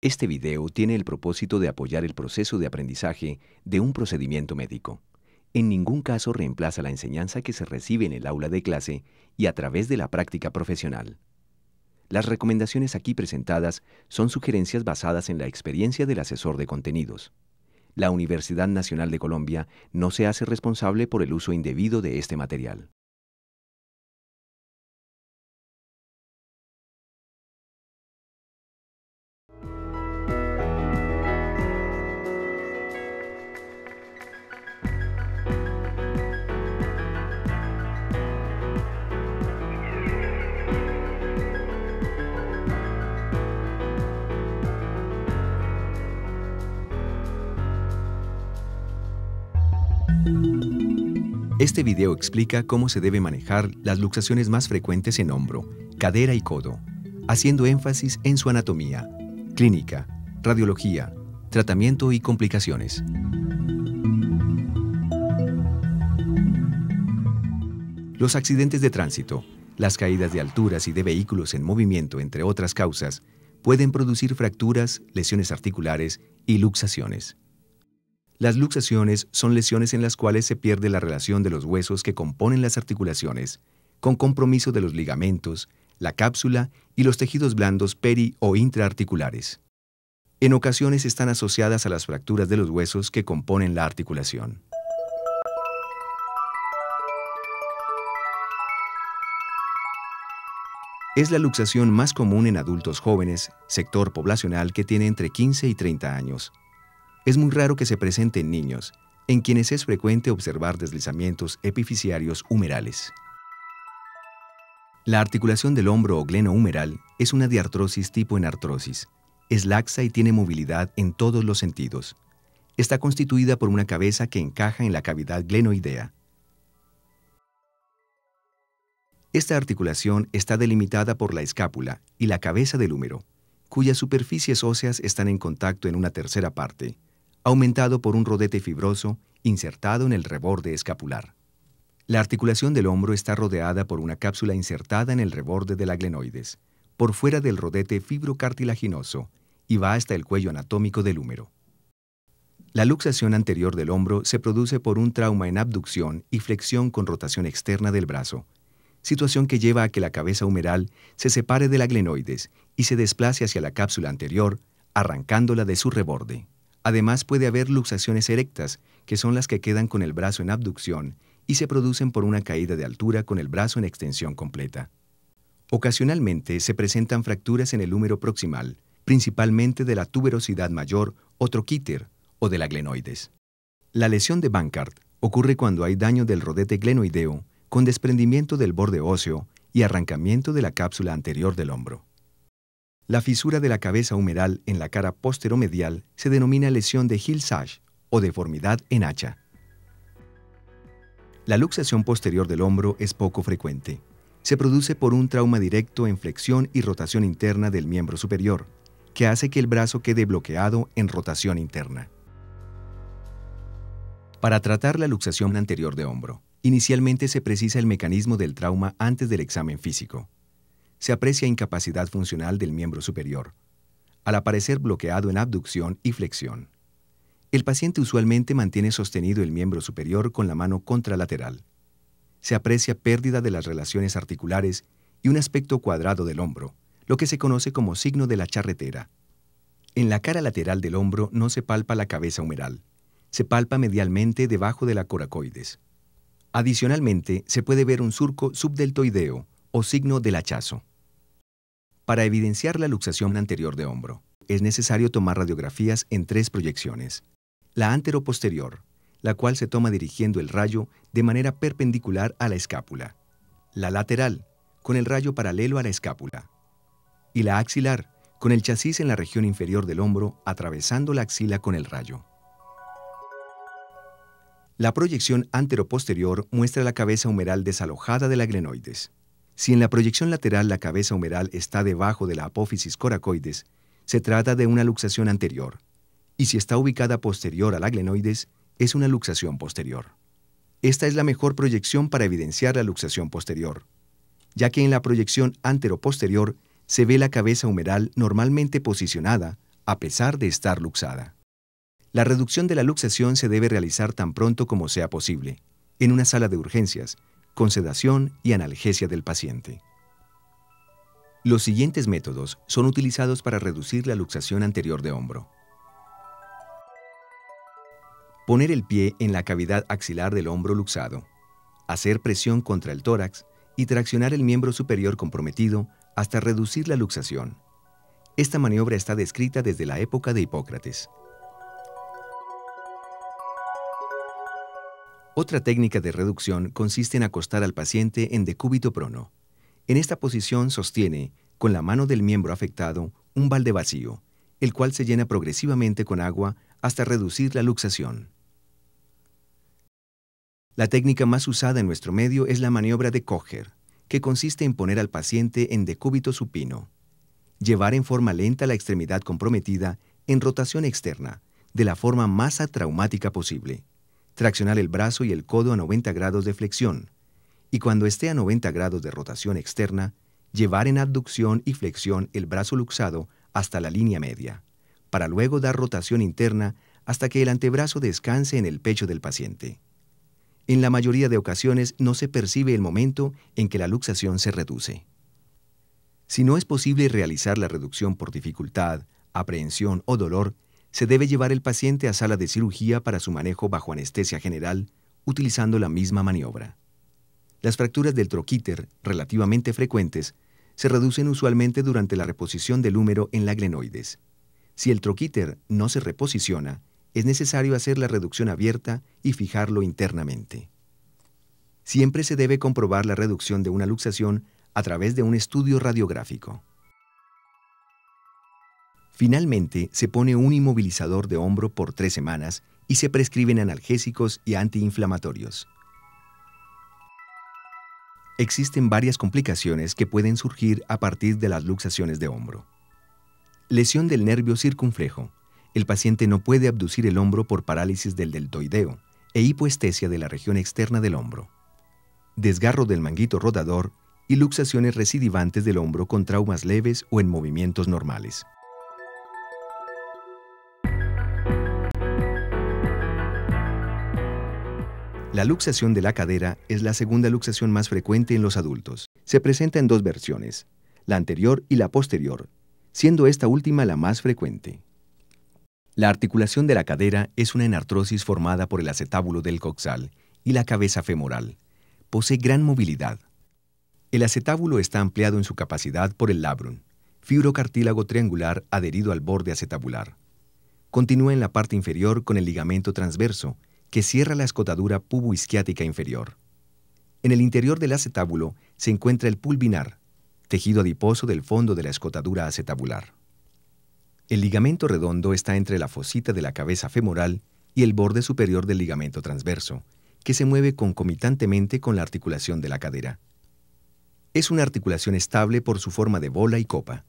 Este video tiene el propósito de apoyar el proceso de aprendizaje de un procedimiento médico. En ningún caso reemplaza la enseñanza que se recibe en el aula de clase y a través de la práctica profesional. Las recomendaciones aquí presentadas son sugerencias basadas en la experiencia del asesor de contenidos. La Universidad Nacional de Colombia no se hace responsable por el uso indebido de este material. Este video explica cómo se debe manejar las luxaciones más frecuentes en hombro, cadera y codo, haciendo énfasis en su anatomía, clínica, radiología, tratamiento y complicaciones. Los accidentes de tránsito, las caídas de alturas y de vehículos en movimiento, entre otras causas, pueden producir fracturas, lesiones articulares y luxaciones. Las luxaciones son lesiones en las cuales se pierde la relación de los huesos que componen las articulaciones, con compromiso de los ligamentos, la cápsula y los tejidos blandos peri- o intraarticulares. En ocasiones están asociadas a las fracturas de los huesos que componen la articulación. Es la luxación más común en adultos jóvenes, sector poblacional que tiene entre 15 y 30 años. Es muy raro que se presente en niños, en quienes es frecuente observar deslizamientos epifisiarios humerales. La articulación del hombro o glenohumeral es una diartrosis tipo enartrosis. Es laxa y tiene movilidad en todos los sentidos. Está constituida por una cabeza que encaja en la cavidad glenoidea. Esta articulación está delimitada por la escápula y la cabeza del húmero, cuyas superficies óseas están en contacto en una tercera parte, aumentado por un rodete fibroso insertado en el reborde escapular. La articulación del hombro está rodeada por una cápsula insertada en el reborde de la glenoides, por fuera del rodete fibrocartilaginoso, y va hasta el cuello anatómico del húmero. La luxación anterior del hombro se produce por un trauma en abducción y flexión con rotación externa del brazo, situación que lleva a que la cabeza humeral se separe de la glenoides y se desplace hacia la cápsula anterior, arrancándola de su reborde. Además, puede haber luxaciones erectas, que son las que quedan con el brazo en abducción y se producen por una caída de altura con el brazo en extensión completa. Ocasionalmente se presentan fracturas en el húmero proximal, principalmente de la tuberosidad mayor o troquíter o de la glenoides. La lesión de Bankart ocurre cuando hay daño del rodete glenoideo con desprendimiento del borde óseo y arrancamiento de la cápsula anterior del hombro. La fisura de la cabeza humeral en la cara posteromedial se denomina lesión de Hill-Sachs o deformidad en hacha. La luxación posterior del hombro es poco frecuente. Se produce por un trauma directo en flexión y rotación interna del miembro superior, que hace que el brazo quede bloqueado en rotación interna. Para tratar la luxación anterior de hombro, inicialmente se precisa el mecanismo del trauma antes del examen físico. Se aprecia incapacidad funcional del miembro superior, al aparecer bloqueado en abducción y flexión. El paciente usualmente mantiene sostenido el miembro superior con la mano contralateral. Se aprecia pérdida de las relaciones articulares y un aspecto cuadrado del hombro, lo que se conoce como signo de la charretera. En la cara lateral del hombro no se palpa la cabeza humeral, se palpa medialmente debajo de la coracoides. Adicionalmente, se puede ver un surco subdeltoideo o signo del hachazo. Para evidenciar la luxación anterior de hombro, es necesario tomar radiografías en 3 proyecciones. La anteroposterior, la cual se toma dirigiendo el rayo de manera perpendicular a la escápula. La lateral, con el rayo paralelo a la escápula. Y la axilar, con el chasis en la región inferior del hombro, atravesando la axila con el rayo. La proyección anteroposterior muestra la cabeza humeral desalojada de la glenoides. Si en la proyección lateral la cabeza humeral está debajo de la apófisis coracoides, se trata de una luxación anterior, y si está ubicada posterior a la glenoides, es una luxación posterior. Esta es la mejor proyección para evidenciar la luxación posterior, ya que en la proyección anteroposterior se ve la cabeza humeral normalmente posicionada a pesar de estar luxada. La reducción de la luxación se debe realizar tan pronto como sea posible, en una sala de urgencias, con sedación y analgesia del paciente. Los siguientes métodos son utilizados para reducir la luxación anterior de hombro. Poner el pie en la cavidad axilar del hombro luxado, hacer presión contra el tórax y traccionar el miembro superior comprometido hasta reducir la luxación. Esta maniobra está descrita desde la época de Hipócrates. Otra técnica de reducción consiste en acostar al paciente en decúbito prono. En esta posición sostiene, con la mano del miembro afectado, un balde vacío, el cual se llena progresivamente con agua hasta reducir la luxación. La técnica más usada en nuestro medio es la maniobra de Kocher, que consiste en poner al paciente en decúbito supino. Llevar en forma lenta la extremidad comprometida en rotación externa, de la forma más atraumática posible. Traccionar el brazo y el codo a 90 grados de flexión, y cuando esté a 90 grados de rotación externa, llevar en abducción y flexión el brazo luxado hasta la línea media, para luego dar rotación interna hasta que el antebrazo descanse en el pecho del paciente. En la mayoría de ocasiones no se percibe el momento en que la luxación se reduce. Si no es posible realizar la reducción por dificultad, aprehensión o dolor, se debe llevar el paciente a sala de cirugía para su manejo bajo anestesia general, utilizando la misma maniobra. Las fracturas del troquíter, relativamente frecuentes, se reducen usualmente durante la reposición del húmero en la glenoides. Si el troquíter no se reposiciona, es necesario hacer la reducción abierta y fijarlo internamente. Siempre se debe comprobar la reducción de una luxación a través de un estudio radiográfico. Finalmente, se pone un inmovilizador de hombro por 3 semanas y se prescriben analgésicos y antiinflamatorios. Existen varias complicaciones que pueden surgir a partir de las luxaciones de hombro. Lesión del nervio circunflejo. El paciente no puede abducir el hombro por parálisis del deltoideo e hipoestesia de la región externa del hombro. Desgarro del manguito rotador y luxaciones recidivantes del hombro con traumas leves o en movimientos normales. La luxación de la cadera es la segunda luxación más frecuente en los adultos. Se presenta en 2 versiones, la anterior y la posterior, siendo esta última la más frecuente. La articulación de la cadera es una enartrosis formada por el acetábulo del coxal y la cabeza femoral. Posee gran movilidad. El acetábulo está ampliado en su capacidad por el labrum, fibrocartílago triangular adherido al borde acetabular. Continúa en la parte inferior con el ligamento transverso, que cierra la escotadura puboisquiática inferior. En el interior del acetábulo se encuentra el pulvinar, tejido adiposo del fondo de la escotadura acetabular. El ligamento redondo está entre la fosita de la cabeza femoral y el borde superior del ligamento transverso, que se mueve concomitantemente con la articulación de la cadera. Es una articulación estable por su forma de bola y copa.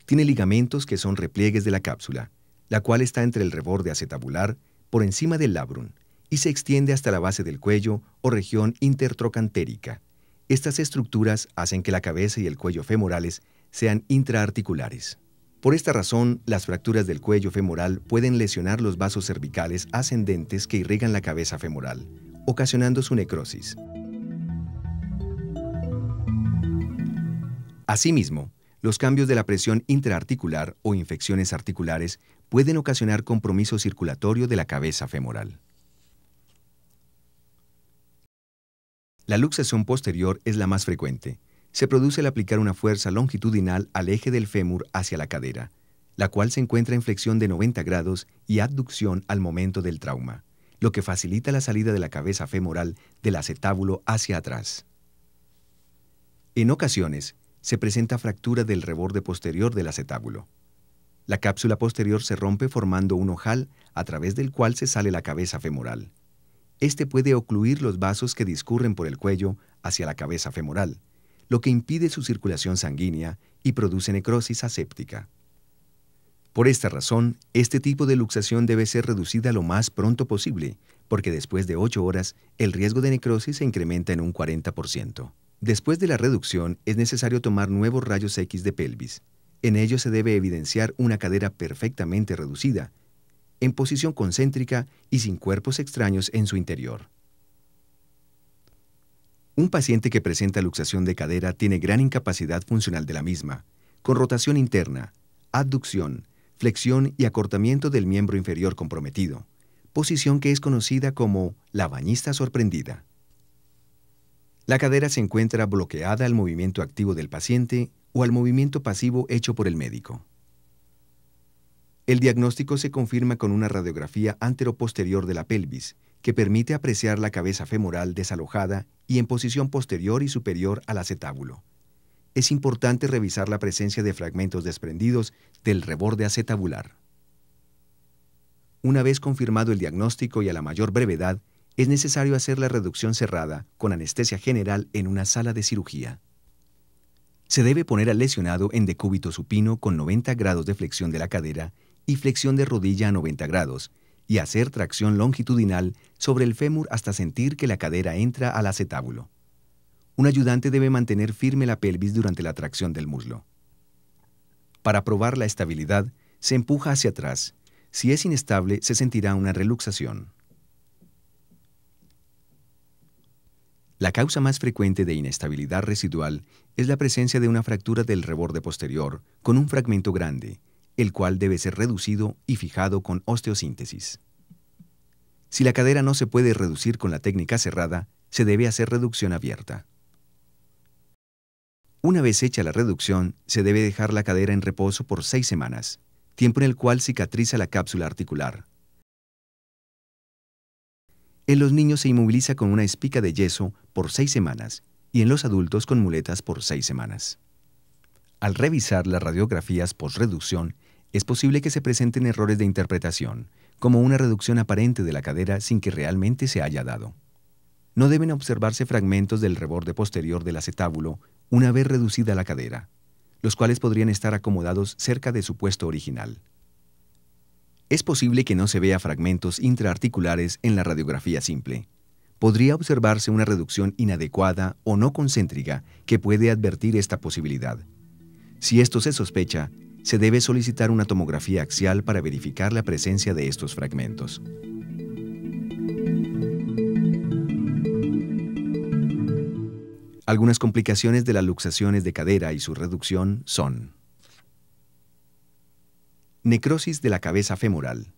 Tiene ligamentos que son repliegues de la cápsula, la cual está entre el reborde acetabular, por encima del labrum, y se extiende hasta la base del cuello o región intertrocantérica. Estas estructuras hacen que la cabeza y el cuello femorales sean intraarticulares. Por esta razón, las fracturas del cuello femoral pueden lesionar los vasos cervicales ascendentes que irrigan la cabeza femoral, ocasionando su necrosis. Asimismo, los cambios de la presión intraarticular o infecciones articulares pueden ocasionar compromiso circulatorio de la cabeza femoral. La luxación posterior es la más frecuente. Se produce al aplicar una fuerza longitudinal al eje del fémur hacia la cadera, la cual se encuentra en flexión de 90 grados y abducción al momento del trauma, lo que facilita la salida de la cabeza femoral del acetábulo hacia atrás. En ocasiones, se presenta fractura del reborde posterior del acetábulo. La cápsula posterior se rompe formando un ojal a través del cual se sale la cabeza femoral. Este puede ocluir los vasos que discurren por el cuello hacia la cabeza femoral, lo que impide su circulación sanguínea y produce necrosis aséptica. Por esta razón, este tipo de luxación debe ser reducida lo más pronto posible, porque después de 8 horas, el riesgo de necrosis se incrementa en un 40%. Después de la reducción, es necesario tomar nuevos rayos X de pelvis. En ello se debe evidenciar una cadera perfectamente reducida, en posición concéntrica y sin cuerpos extraños en su interior. Un paciente que presenta luxación de cadera tiene gran incapacidad funcional de la misma, con rotación interna, abducción, flexión y acortamiento del miembro inferior comprometido, posición que es conocida como la bañista sorprendida. La cadera se encuentra bloqueada al movimiento activo del paciente o al movimiento pasivo hecho por el médico. El diagnóstico se confirma con una radiografía anteroposterior de la pelvis, que permite apreciar la cabeza femoral desalojada y en posición posterior y superior al acetábulo. Es importante revisar la presencia de fragmentos desprendidos del reborde acetabular. Una vez confirmado el diagnóstico y a la mayor brevedad, es necesario hacer la reducción cerrada con anestesia general en una sala de cirugía. Se debe poner al lesionado en decúbito supino con 90 grados de flexión de la cadera y flexión de rodilla a 90 grados, y hacer tracción longitudinal sobre el fémur hasta sentir que la cadera entra al acetábulo. Un ayudante debe mantener firme la pelvis durante la tracción del muslo. Para probar la estabilidad, se empuja hacia atrás. Si es inestable, se sentirá una reluxación. La causa más frecuente de inestabilidad residual es la presencia de una fractura del reborde posterior con un fragmento grande, el cual debe ser reducido y fijado con osteosíntesis. Si la cadera no se puede reducir con la técnica cerrada, se debe hacer reducción abierta. Una vez hecha la reducción, se debe dejar la cadera en reposo por 6 semanas, tiempo en el cual cicatriza la cápsula articular. En los niños se inmoviliza con una espica de yeso por 6 semanas y en los adultos con muletas por 6 semanas. Al revisar las radiografías post-reducción, es posible que se presenten errores de interpretación, como una reducción aparente de la cadera sin que realmente se haya dado. No deben observarse fragmentos del reborde posterior del acetábulo una vez reducida la cadera, los cuales podrían estar acomodados cerca de su puesto original. Es posible que no se vea fragmentos intraarticulares en la radiografía simple. Podría observarse una reducción inadecuada o no concéntrica que puede advertir esta posibilidad. Si esto se sospecha, se debe solicitar una tomografía axial para verificar la presencia de estos fragmentos. Algunas complicaciones de las luxaciones de cadera y su reducción son: necrosis de la cabeza femoral,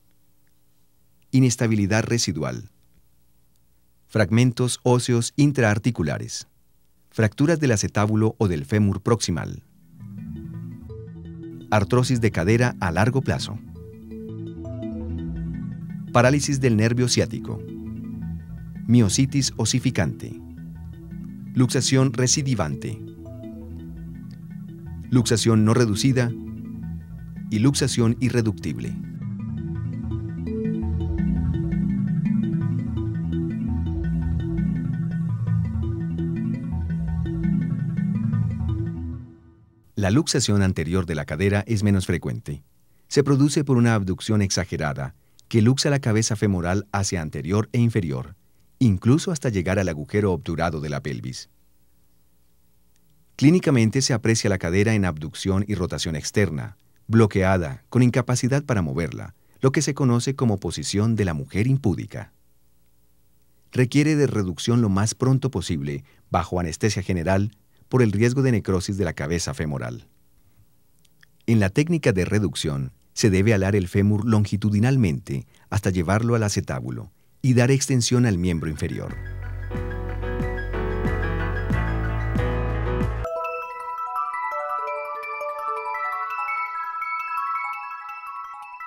inestabilidad residual, fragmentos óseos intraarticulares, fracturas del acetábulo o del fémur proximal, artrosis de cadera a largo plazo, parálisis del nervio ciático, miositis osificante, luxación recidivante, luxación no reducida y luxación irreductible. La luxación anterior de la cadera es menos frecuente. Se produce por una abducción exagerada que luxa la cabeza femoral hacia anterior e inferior, incluso hasta llegar al agujero obturado de la pelvis. Clínicamente se aprecia la cadera en abducción y rotación externa, bloqueada, con incapacidad para moverla, lo que se conoce como posición de la mujer impúdica. Requiere de reducción lo más pronto posible, bajo anestesia general, por el riesgo de necrosis de la cabeza femoral. En la técnica de reducción, se debe alar el fémur longitudinalmente hasta llevarlo al acetábulo y dar extensión al miembro inferior.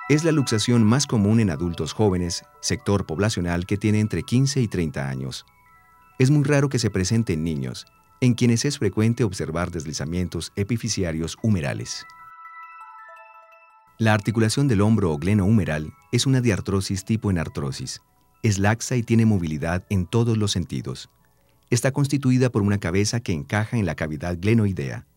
Es la luxación más común en adultos jóvenes, sector poblacional que tiene entre 15 y 30 años. Es muy raro que se presente en niños, en quienes es frecuente observar deslizamientos epifisiarios humerales. La articulación del hombro o gleno humeral es una diartrosis tipo enartrosis. Es laxa y tiene movilidad en todos los sentidos. Está constituida por una cabeza que encaja en la cavidad glenoidea.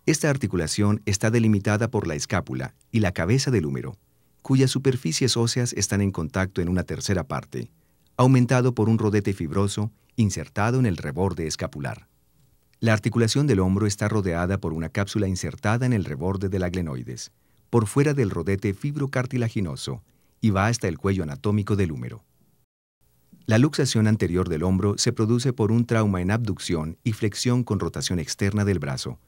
Esta articulación está delimitada por la escápula y la cabeza del húmero, cuyas superficies óseas están en contacto en una tercera parte, aumentado por un rodete fibroso insertado en el reborde escapular. La articulación del hombro está rodeada por una cápsula insertada en el reborde de la glenoides, por fuera del rodete fibrocartilaginoso, y va hasta el cuello anatómico del húmero. La luxación anterior del hombro se produce por un trauma en abducción y flexión con rotación externa del brazo,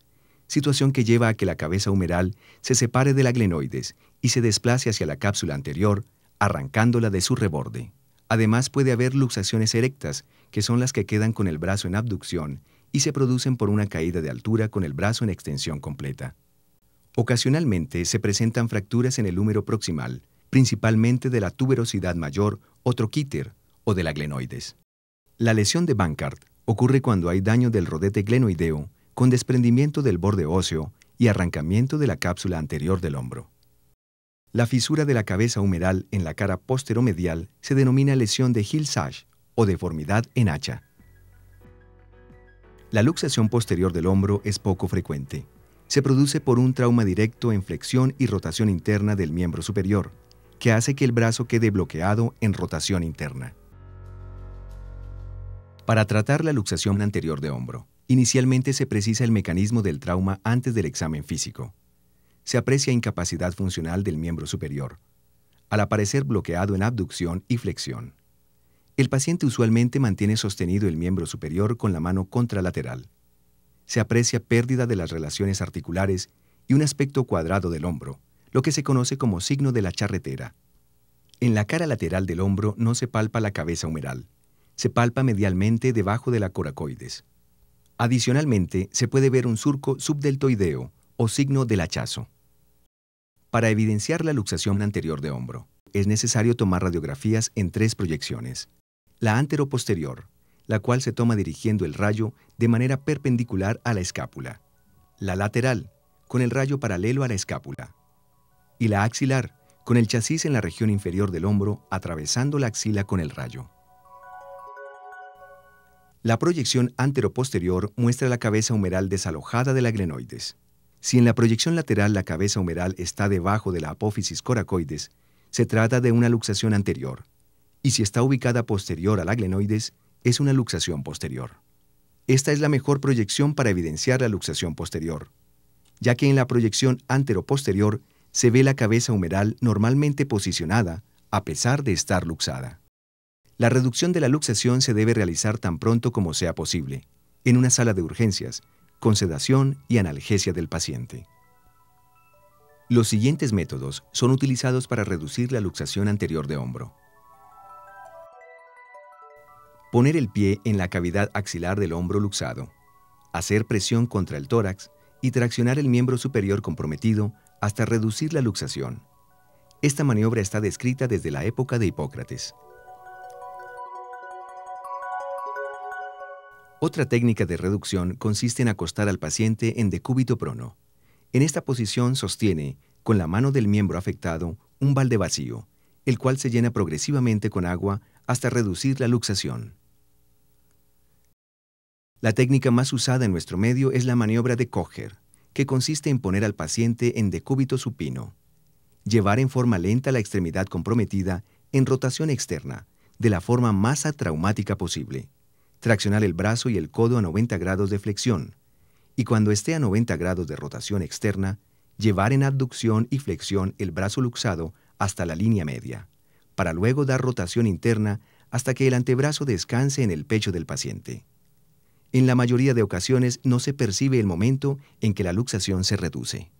situación que lleva a que la cabeza humeral se separe de la glenoides y se desplace hacia la cápsula anterior, arrancándola de su reborde. Además, puede haber luxaciones erectas, que son las que quedan con el brazo en abducción y se producen por una caída de altura con el brazo en extensión completa. Ocasionalmente se presentan fracturas en el húmero proximal, principalmente de la tuberosidad mayor o troquíter o de la glenoides. La lesión de Bankart ocurre cuando hay daño del rodete glenoideo con desprendimiento del borde óseo y arrancamiento de la cápsula anterior del hombro. La fisura de la cabeza humeral en la cara posteromedial se denomina lesión de Hill-Sachs o deformidad en hacha. La luxación posterior del hombro es poco frecuente. Se produce por un trauma directo en flexión y rotación interna del miembro superior, que hace que el brazo quede bloqueado en rotación interna. Para tratar la luxación anterior de hombro, inicialmente se precisa el mecanismo del trauma antes del examen físico. Se aprecia incapacidad funcional del miembro superior, al aparecer bloqueado en abducción y flexión. El paciente usualmente mantiene sostenido el miembro superior con la mano contralateral. Se aprecia pérdida de las relaciones articulares y un aspecto cuadrado del hombro, lo que se conoce como signo de la charretera. En la cara lateral del hombro no se palpa la cabeza humeral. Se palpa medialmente debajo de la coracoides. Adicionalmente, se puede ver un surco subdeltoideo o signo del hachazo. Para evidenciar la luxación anterior de hombro, es necesario tomar radiografías en 3 proyecciones. La anteroposterior, la cual se toma dirigiendo el rayo de manera perpendicular a la escápula. La lateral, con el rayo paralelo a la escápula. Y la axilar, con el chasis en la región inferior del hombro, atravesando la axila con el rayo. La proyección anteroposterior muestra la cabeza humeral desalojada de la glenoides. Si en la proyección lateral la cabeza humeral está debajo de la apófisis coracoides, se trata de una luxación anterior, y si está ubicada posterior a la glenoides, es una luxación posterior. Esta es la mejor proyección para evidenciar la luxación posterior, ya que en la proyección anteroposterior se ve la cabeza humeral normalmente posicionada, a pesar de estar luxada. La reducción de la luxación se debe realizar tan pronto como sea posible, en una sala de urgencias, con sedación y analgesia del paciente. Los siguientes métodos son utilizados para reducir la luxación anterior de hombro. Poner el pie en la cavidad axilar del hombro luxado, hacer presión contra el tórax y traccionar el miembro superior comprometido hasta reducir la luxación. Esta maniobra está descrita desde la época de Hipócrates. Otra técnica de reducción consiste en acostar al paciente en decúbito prono. En esta posición sostiene, con la mano del miembro afectado, un balde vacío, el cual se llena progresivamente con agua hasta reducir la luxación. La técnica más usada en nuestro medio es la maniobra de Kocher, que consiste en poner al paciente en decúbito supino. Llevar en forma lenta la extremidad comprometida en rotación externa, de la forma más atraumática posible. Traccionar el brazo y el codo a 90 grados de flexión, y cuando esté a 90 grados de rotación externa, llevar en abducción y flexión el brazo luxado hasta la línea media, para luego dar rotación interna hasta que el antebrazo descanse en el pecho del paciente. En la mayoría de ocasiones no se percibe el momento en que la luxación se reduce.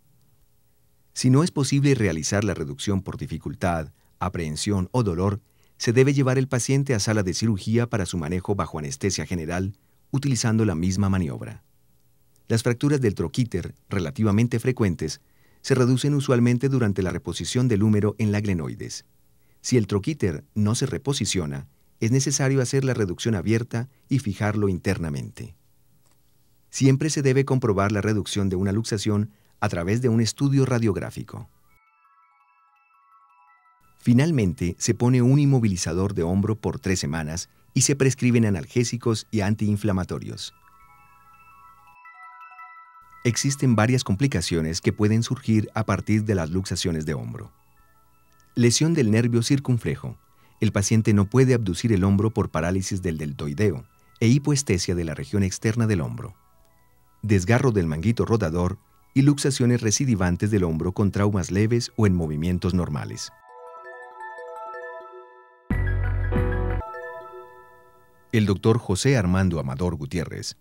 Si no es posible realizar la reducción por dificultad, aprehensión o dolor, se debe llevar el paciente a sala de cirugía para su manejo bajo anestesia general, utilizando la misma maniobra. Las fracturas del troquíter, relativamente frecuentes, se reducen usualmente durante la reposición del húmero en la glenoides. Si el troquíter no se reposiciona, es necesario hacer la reducción abierta y fijarlo internamente. Siempre se debe comprobar la reducción de una luxación a través de un estudio radiográfico. Finalmente, se pone un inmovilizador de hombro por 3 semanas y se prescriben analgésicos y antiinflamatorios. Existen varias complicaciones que pueden surgir a partir de las luxaciones de hombro. Lesión del nervio circunflejo. El paciente no puede abducir el hombro por parálisis del deltoideo e hipoestesia de la región externa del hombro. desgarro del manguito rotador y luxaciones recidivantes del hombro con traumas leves o en movimientos normales. El doctor José Armando Amador Gutiérrez,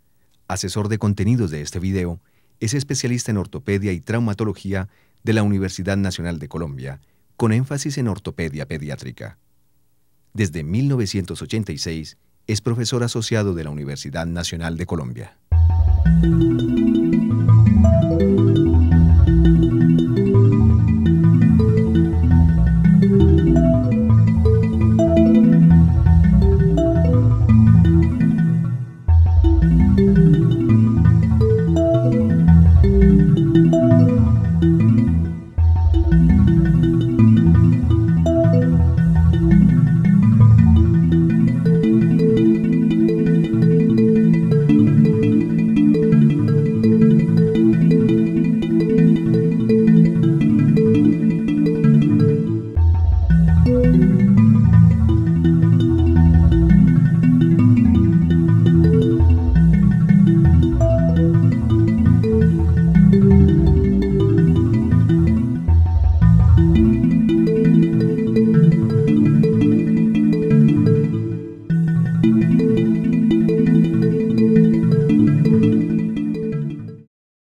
asesor de contenidos de este video, es especialista en ortopedia y traumatología de la Universidad Nacional de Colombia, con énfasis en ortopedia pediátrica. Desde 1986 es profesor asociado de la Universidad Nacional de Colombia.